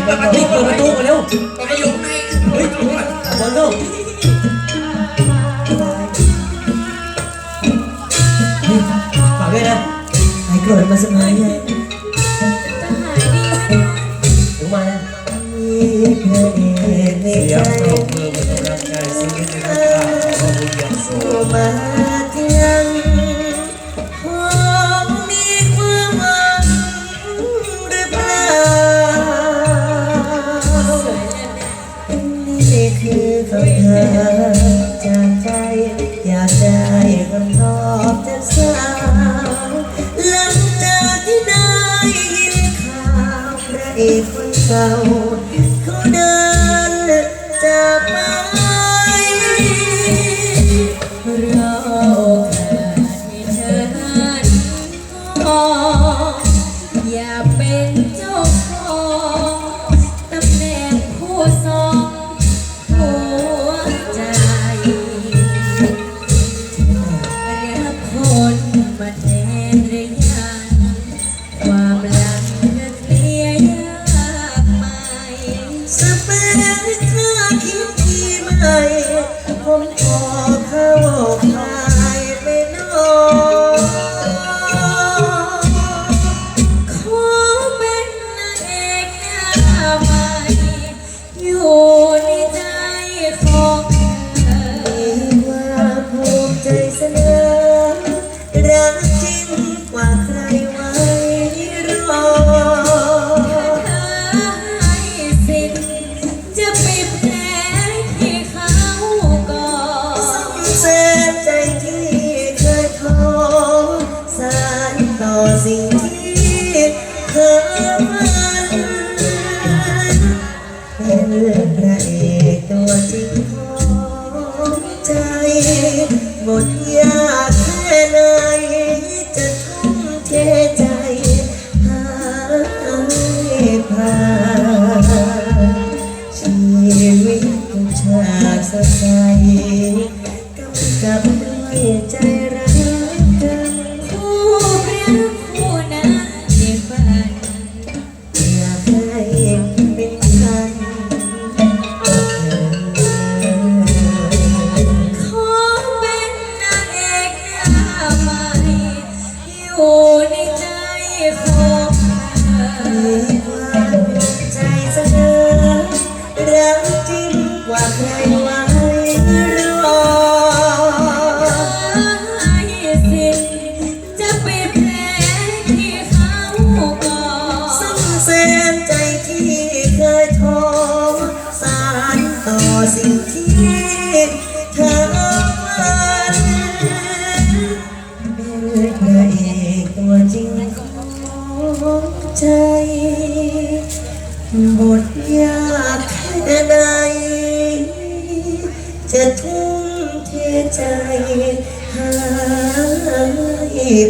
เปิดประตูมาเร็วไปอยู่ในเฮ้ยบอลเร็วฝากด้วยนะหายโกรธมาสมัยไงจะหายดีไหมถึงมาแล้วเสียงปรบมือเป็นกำลังใจชีวิตในการขอบคุณอย่างสูงมาเที่ยงพอมีความหวังหรือเปล่านี่คือคำถามจากใจอยากได้คำตอบจากสาวหลังจากที่ได้ยินข่าวพระเอกคนเก่าเขาเดินจากไปรอโอกาสให้เธอนั้นขออย่าเป็นเจ้าของตำแหน่งผู้ทรงหัวใจรับคนมาแทนหรือยังความรักจะเคลียร์ยากไหมสเปนถ้าคิดดีไหมผมขอเข้าใครไปนอนขอเป็นนางเอกหน้าใหม่อยู่ในใจของเธอว่าภูมิใจเสนอรักจริงกว่าใครไว้รอให้สิทธิ์จะปิดแผลที่เขาก่อเสียใจที่เคยท้อสานต่อสิ่งที่เคยฝันเป็นพระเอกตัวจริงของใจหมดยากแค่ไหนจะทุ่มเทใจให้ผ่านชีวิตของชาติสดใสกำกับด้วยใจรักกันคู่เปรียบคู่นั้นในฝันอยากให้เป็นกันขอเป็นนางเอกหน้าใหม่อยู่ในใจของเธอมีความภูมิใจเสนอรักจริงกว่าใครไว้รอให้สิทธิ์จะปิดแผลที่เขาก่อซึ่งแสนใจที่เคยท้อสานต่อสิ่งที่เธอฝันเป็นพระเอกตัวจริงของใจบทยากแค่ไหนจะทุ่มเทใจให้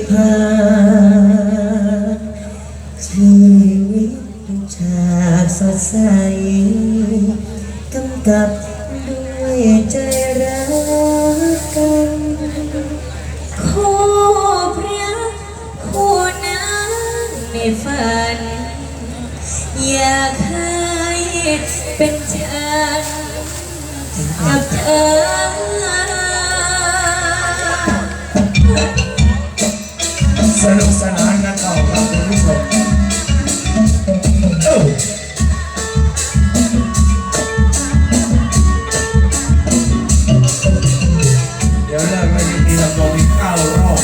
ผ่านชีวิตชาติสดใสกำกับด้วยใจรักกันคู่เปรียบคู่นั้นในฝันอยากให้เป็นฉันกับเธอสนุกสนานกันต่อครับคุณผู้ชมเดี๋ยวเลิกไม่มีลำลงอีก9 รอบ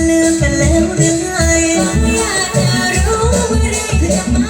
ลืมกันแล้วหรือไงอยากจะรู้ว่าเรื่องจะมา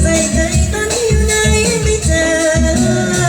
ใส่ใจตอนนี้อยู่ไหนไม่เจอ